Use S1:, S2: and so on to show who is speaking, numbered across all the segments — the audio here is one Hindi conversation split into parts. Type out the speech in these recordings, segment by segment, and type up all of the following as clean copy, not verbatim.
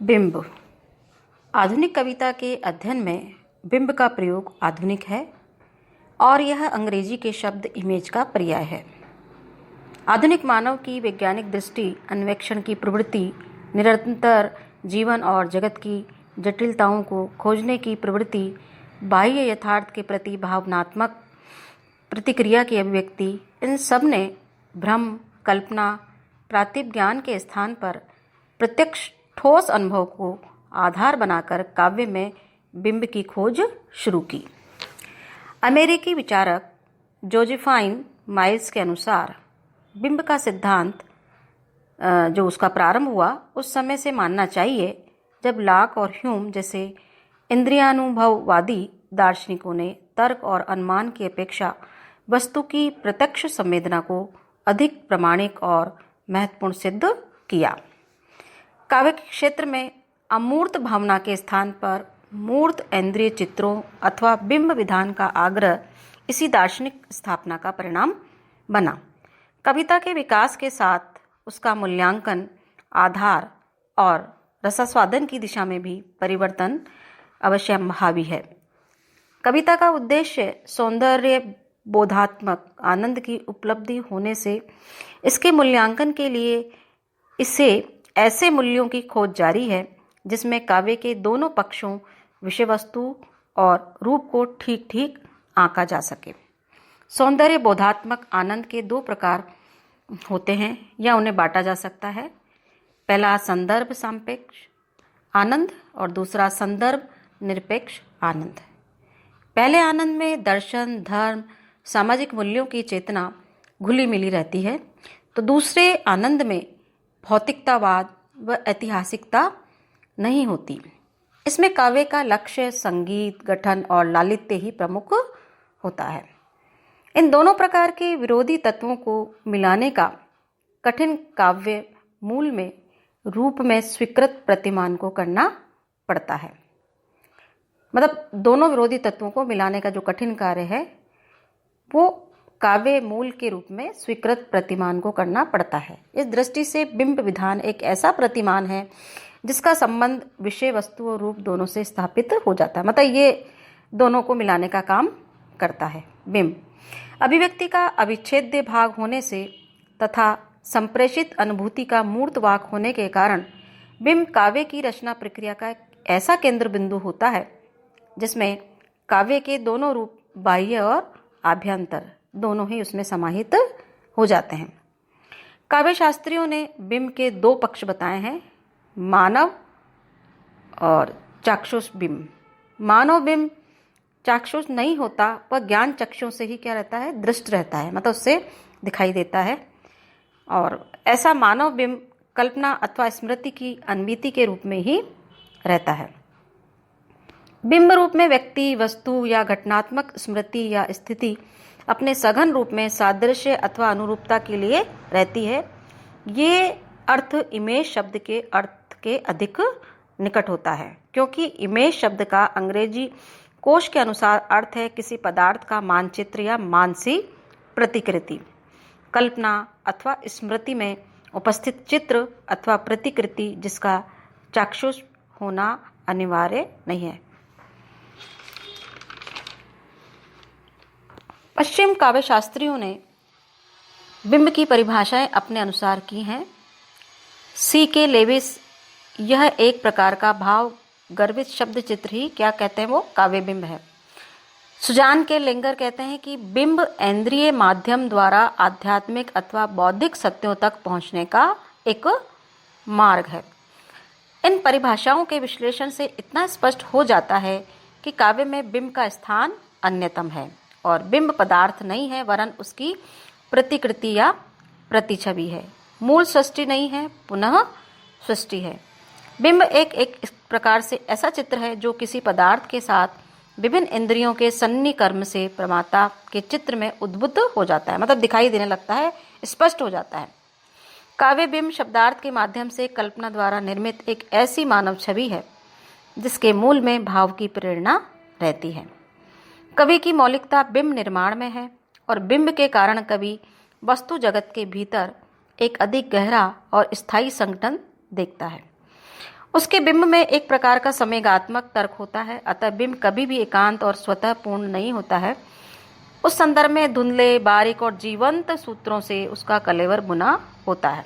S1: बिंब। आधुनिक कविता के अध्ययन में बिंब का प्रयोग आधुनिक है और यह अंग्रेजी के शब्द इमेज का पर्याय है। आधुनिक मानव की वैज्ञानिक दृष्टि, अन्वेषण की प्रवृत्ति, निरंतर जीवन और जगत की जटिलताओं को खोजने की प्रवृत्ति, बाह्य यथार्थ के प्रति भावनात्मक प्रतिक्रिया की अभिव्यक्ति, इन सब ने भ्रम, कल्पना, प्रातिभ ज्ञान के स्थान पर प्रत्यक्ष ठोस अनुभव को आधार बनाकर काव्य में बिंब की खोज शुरू की। अमेरिकी विचारक जोसेफाइन माइल्स के अनुसार बिंब का सिद्धांत जो उसका प्रारंभ हुआ उस समय से मानना चाहिए जब लॉक और ह्यूम जैसे इंद्रियानुभववादी दार्शनिकों ने तर्क और अनुमान की अपेक्षा वस्तु की प्रत्यक्ष संवेदना को अधिक प्रामाणिक और महत्वपूर्ण सिद्ध किया। काव्य के क्षेत्र में अमूर्त भावना के स्थान पर मूर्त इंद्रिय चित्रों अथवा बिंब विधान का आग्रह इसी दार्शनिक स्थापना का परिणाम बना। कविता के विकास के साथ उसका मूल्यांकन, आधार और रसास्वादन की दिशा में भी परिवर्तन अवश्य हावी है। कविता का उद्देश्य सौंदर्य बोधात्मक आनंद की उपलब्धि होने से इसके मूल्यांकन के लिए इसे ऐसे मूल्यों की खोज जारी है जिसमें काव्य के दोनों पक्षों विषय वस्तु और रूप को ठीक ठीक आंका जा सके। सौंदर्य बोधात्मक आनंद के दो प्रकार होते हैं या उन्हें बांटा जा सकता है। पहला संदर्भ सापेक्ष आनंद और दूसरा संदर्भ निरपेक्ष आनंद। पहले आनंद में दर्शन, धर्म, सामाजिक मूल्यों की चेतना घुली मिली रहती है, तो दूसरे आनंद में भौतिकतावाद व ऐतिहासिकता नहीं होती। इसमें काव्य का लक्ष्य संगीत, गठन और लालित्य ही प्रमुख होता है। इन दोनों प्रकार के विरोधी तत्वों को मिलाने का कठिन काव्य मूल में रूप में स्वीकृत प्रतिमान को करना पड़ता है। मतलब दोनों विरोधी तत्वों को मिलाने का जो कठिन कार्य है वो काव्य मूल के रूप में स्वीकृत प्रतिमान को करना पड़ता है। इस दृष्टि से बिंब विधान एक ऐसा प्रतिमान है जिसका संबंध विषय वस्तु और रूप दोनों से स्थापित हो जाता है। मतलब ये दोनों को मिलाने का काम करता है। बिंब अभिव्यक्ति का अविच्छेद्य भाग होने से तथा संप्रेषित अनुभूति का मूर्त वाक होने के कारण बिंब काव्य की रचना प्रक्रिया का एक ऐसा केंद्र बिंदु होता है जिसमें काव्य के दोनों रूप, बाह्य और आभ्यंतर, दोनों ही उसमें समाहित हो जाते हैं। काव्य शास्त्रियों ने बिंब के दो पक्ष बताए हैं, मानव और चाक्षुष बिंब। मानव बिंब चाक्षुष नहीं होता, वह ज्ञान चक्षुओं से ही क्या रहता है, दृष्ट रहता है, मतलब उससे दिखाई देता है। और ऐसा मानव बिंब कल्पना अथवा स्मृति की अनवीति के रूप में ही रहता है। बिंब रूप में व्यक्ति, वस्तु या घटनात्मक स्मृति या स्थिति अपने सघन रूप में सादृश्य अथवा अनुरूपता के लिए रहती है। ये अर्थ इमेज शब्द के अर्थ के अधिक निकट होता है, क्योंकि इमेज शब्द का अंग्रेजी कोश के अनुसार अर्थ है किसी पदार्थ का मानचित्र या मानसिक प्रतिकृति, कल्पना अथवा स्मृति में उपस्थित चित्र अथवा प्रतिकृति जिसका चाक्षुष होना अनिवार्य नहीं है। पश्चिम काव्य शास्त्रियों ने बिंब की परिभाषाएं अपने अनुसार की हैं। C.K. लेविस यह एक प्रकार का भाव गर्भित शब्द चित्र ही क्या कहते हैं, वो काव्य बिंब है। सुजान के लिंगर कहते हैं कि बिंब इंद्रिय माध्यम द्वारा आध्यात्मिक अथवा बौद्धिक सत्यों तक पहुंचने का एक मार्ग है। इन परिभाषाओं के विश्लेषण से इतना स्पष्ट हो जाता है कि काव्य में बिंब का स्थान अन्यतम है और बिंब पदार्थ नहीं है वरन उसकी प्रतिकृति या प्रतिछवि है। मूल सृष्टि नहीं है, पुनः सृष्टि है। बिंब एक इस प्रकार से ऐसा चित्र है जो किसी पदार्थ के साथ विभिन्न इंद्रियों के सन्निकर्म से प्रमाता के चित्र में उद्बुद्ध हो जाता है, मतलब दिखाई देने लगता है, स्पष्ट हो जाता है। काव्य बिंब शब्दार्थ के माध्यम से कल्पना द्वारा निर्मित एक ऐसी मानव छवि है जिसके मूल में भाव की प्रेरणा रहती है। कवि की मौलिकता बिंब निर्माण में है और बिंब के कारण कवि वस्तु जगत के भीतर एक अधिक गहरा और स्थायी संगठन देखता है। उसके बिंब में एक प्रकार का संवेगात्मक तर्क होता है, अतः बिंब कभी भी एकांत और स्वतः पूर्ण नहीं होता है। उस संदर्भ में धुंधले, बारीक और जीवंत सूत्रों से उसका कलेवर बुना होता है।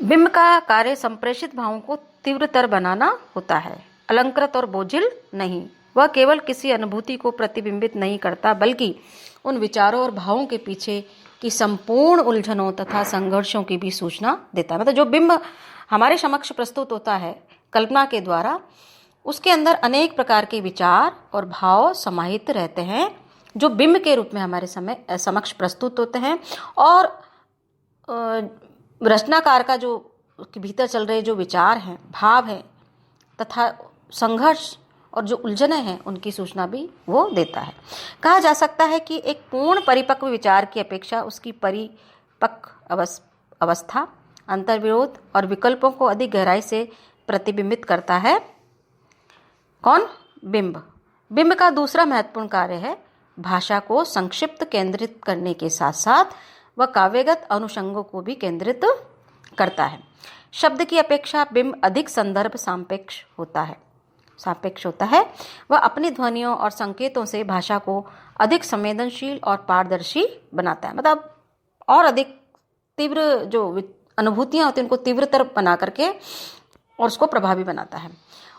S1: बिंब का कार्य संप्रेषित भावों को तीव्रतर बनाना होता है, अलंकृत और बोझिल नहीं। वह केवल किसी अनुभूति को प्रतिबिंबित नहीं करता, बल्कि उन विचारों और भावों के पीछे की संपूर्ण उलझनों तथा संघर्षों की भी सूचना देता है। मतलब जो बिंब हमारे समक्ष प्रस्तुत होता है कल्पना के द्वारा, उसके अंदर अनेक प्रकार के विचार और भाव समाहित रहते हैं, जो बिंब के रूप में हमारे समक्ष प्रस्तुत होते हैं। और रचनाकार का जो उसके भीतर चल रहे जो विचार हैं, भाव हैं तथा संघर्ष और जो उलझनें हैं, उनकी सूचना भी वो देता है। कहा जा सकता है कि एक पूर्ण परिपक्व विचार की अपेक्षा उसकी परिपक्व अवस्था अंतर्विरोध और विकल्पों को अधिक गहराई से प्रतिबिंबित करता है। कौन? बिंब। बिंब का दूसरा महत्वपूर्ण कार्य है भाषा को संक्षिप्त केंद्रित करने के साथ साथ वह काव्यगत अनुषंगों को भी केंद्रित करता है। शब्द की अपेक्षा बिंब अधिक संदर्भ सापेक्ष होता है। वह अपनी ध्वनियों और संकेतों से भाषा को अधिक संवेदनशील और पारदर्शी बनाता है। मतलब और अधिक तीव्र जो अनुभूतियां होती हैं उनको तीव्रतर बना करके और उसको प्रभावी बनाता है।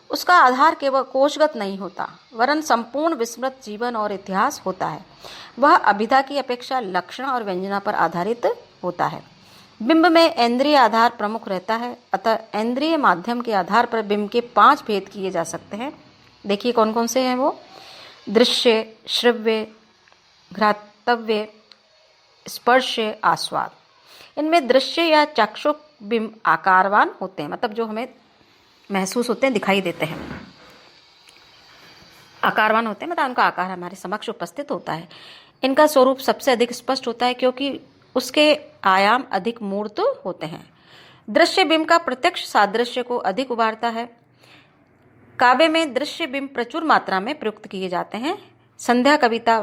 S1: उसका आधार केवल कोशगत नहीं होता, वरन संपूर्ण विस्मृत जीवन और इतिहास होता है। वह अभिधा की अपेक्षा लक्षण और व्यंजना पर आधारित होता है। बिंब में इंद्रिय आधार प्रमुख रहता है, अतः इंद्रिय माध्यम के आधार पर बिंब के 5 भेद किए जा सकते हैं। देखिए कौन कौन से हैं वो। दृश्य, श्रव्य, घ्रातव्य, स्पर्श्य, आस्वाद। इनमें दृश्य या चक्षुष बिंब आकारवान होते हैं, मतलब जो हमें महसूस होते हैं, दिखाई देते हैं, आकारवान होते हैं, मतलब उनका आकार हमारे समक्ष उपस्थित होता है। इनका स्वरूप सबसे अधिक स्पष्ट होता है क्योंकि उसके आयाम अधिक मूर्त होते हैं। दृश्य बिंब का प्रत्यक्ष सादृश्य को अधिक उभारता है। काव्य में दृश्य बिंब प्रचुर मात्रा में प्रयुक्त किए जाते हैं। संध्या कविता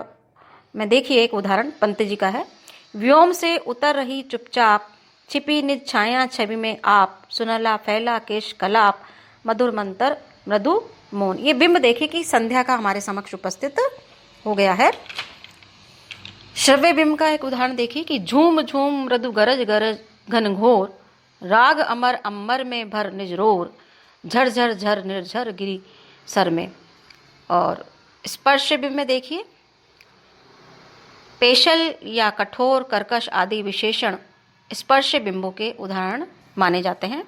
S1: में देखिए एक उदाहरण पंत जी का है। व्योम से उतर रही चुपचाप, छिपी निज छाया छवि में आप, सुनला फैला केश कलाप, मधुर मंतर मृदु मौन। ये बिंब देखिए कि संध्या का हमारे समक्ष उपस्थित हो गया है। श्रव्य बिंब का एक उदाहरण देखिए कि झूम झूम मृदु गरज गरज घनघोर, राग अमर अम्बर में भर निज रोर, झर झर झर निर्झर गिरी सर में। और स्पर्श बिंब में देखिए पेशल या कठोर कर्कश आदि विशेषण स्पर्श बिंबों के उदाहरण माने जाते हैं।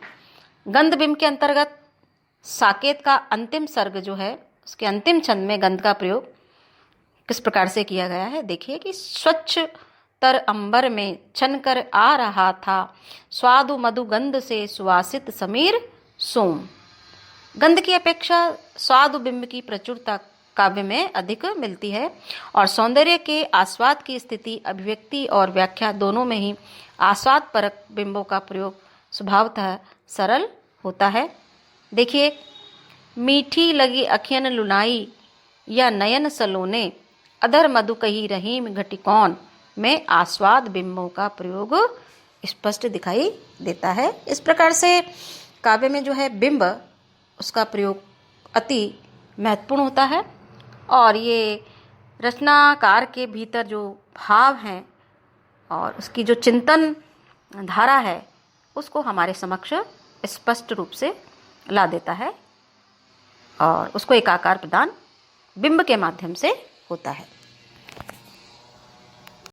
S1: गंध बिंब के अंतर्गत साकेत का अंतिम सर्ग जो है उसके अंतिम छंद में गंध का प्रयोग किस प्रकार से किया गया है। देखिए कि स्वच्छ तर अंबर में छन कर आ रहा था, स्वादु मधु गंध से सुवासित समीर सोम। गंध की अपेक्षा स्वादु बिंब की प्रचुरता काव्य में अधिक मिलती है और सौंदर्य के आस्वाद की स्थिति, अभिव्यक्ति और व्याख्या दोनों में ही आस्वाद परक बिंबों का प्रयोग स्वभावतः सरल होता है। देखिए मीठी लगी अखियन लुनाई या नयन सलोने, अधर मधु कही रहीम घटिकौन में आस्वाद बिंबों का प्रयोग स्पष्ट दिखाई देता है। इस प्रकार से काव्य में जो है बिंब उसका प्रयोग अति महत्वपूर्ण होता है और ये रचनाकार के भीतर जो भाव हैं और उसकी जो चिंतन धारा है उसको हमारे समक्ष स्पष्ट रूप से ला देता है और उसको एक आकार प्रदान बिंब के माध्यम से होता है।